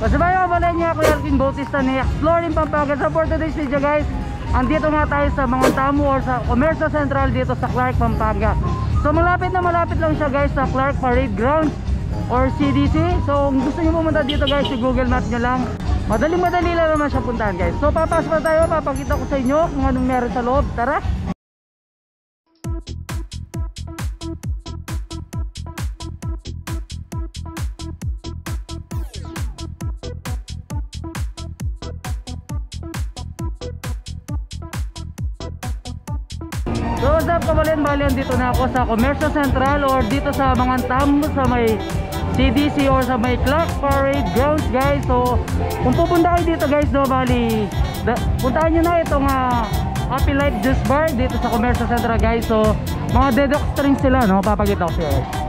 Kasabay ako pala niya, Kuya Alvin Bautista ni Exploring Pampanga. So for today's video guys, andito nga tayo sa mga tamo or sa Commercio Central dito sa Clark, Pampanga. So malapit lang siya guys sa Clark Parade Grounds or CDC. So kung gusto nyo pumunta dito guys, si Google Maps nyo lang. Madali lang naman siya puntahan guys. So papasok na tayo, papakita ko sa inyo kung anong meron sa loob. Tara! So what's up kabalin, dito na ako sa Commercio Central or dito sa mga tamo sa may CDC or sa may Clark Parade Grounds guys. So kung pupunta kayo dito guys, no, puntahan nyo na itong Happy Life Juice Bar dito sa Commercio Central guys. So mga dedox drinks sila, no, papakita ko siya guys.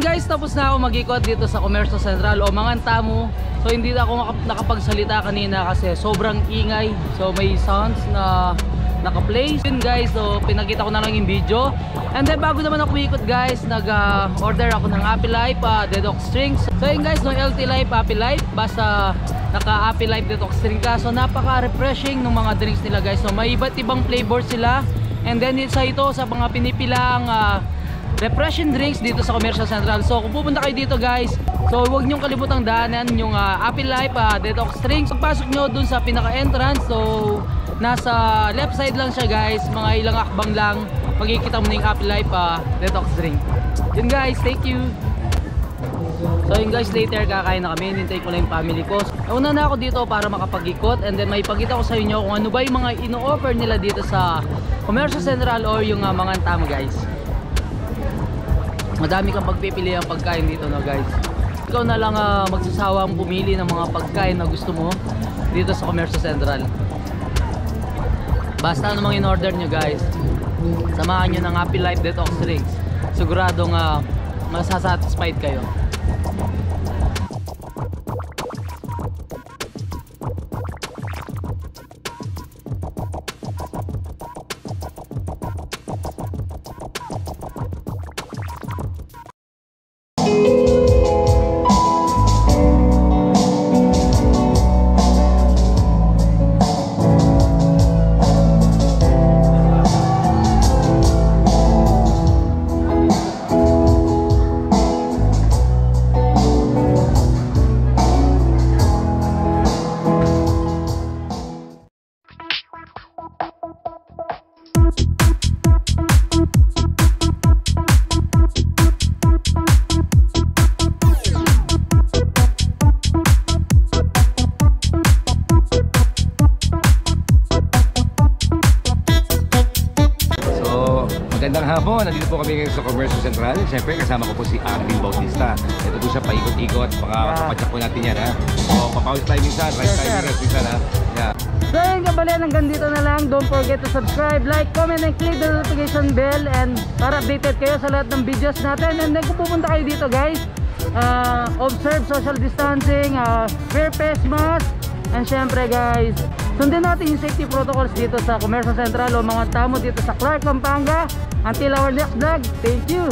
Guys, tapos na ako mag-ikot dito sa Commercio Central o mga tamo. So hindi ako nakapagsalita kanina kasi sobrang ingay. So may sounds na naka-play. Yun guys, so pinakita ko na lang yung video. And then bago naman ako ikot guys, nag-order ako ng Happy Life Detox Drinks. So yun guys, no LT Life, Happy Life, basta naka-Happy Life Detox Drink ka. So napaka-refreshing ng mga drinks nila guys. So may iba't ibang flavor sila. And then isa ito sa mga pinipilang refreshing drinks dito sa Commercio Central. So kung pupunta kayo dito guys, so huwag nyong kalimutang daanan yung Happy Life Detox Drinks. Pagpasok nyo dun sa pinaka-entrance, so nasa left side lang siya guys, mga ilang akbang lang makikita mo na yung Happy Life Detox Drink. Yun guys, thank you. So yun guys, later kakain na kami, hinintay ko lang yung family ko. Una na ako dito para makapag-ikot and then may ipakita ko sa inyo kung ano ba yung mga ino-offer nila dito sa Comercio Central or yung mga tamo guys. Madami kang pagpipili ang pagkain dito no guys. Ikaw na lang magsasawang pumili ng mga pagkain na gusto mo dito sa Comercio Central. Basta namang in-order nyo guys, samahan nyo ng Happy Life Detox Drinks. Siguradong masasatisfied kayo. Magandang hapon, nandito po kami ngayon sa Comercio Central. Siyempre kasama ko po si Arvin Bautista. Ito po siya paikot-ikot, baka kapatsak po natin yan ha. So papawis tayo minsan, right tayo minsan ha. Yeah. So yun kabalan, hanggang dito na lang. Don't forget to subscribe, like, comment, and click the notification bell and para updated kayo sa lahat ng videos natin. And then kung pupunta kayo dito guys, observe social distancing, wear face mask, and syempre guys, sundin natin yung safety protocols dito sa Comercio Central o mga tamo dito sa Clark, Pampanga. Until our next vlog, thank you!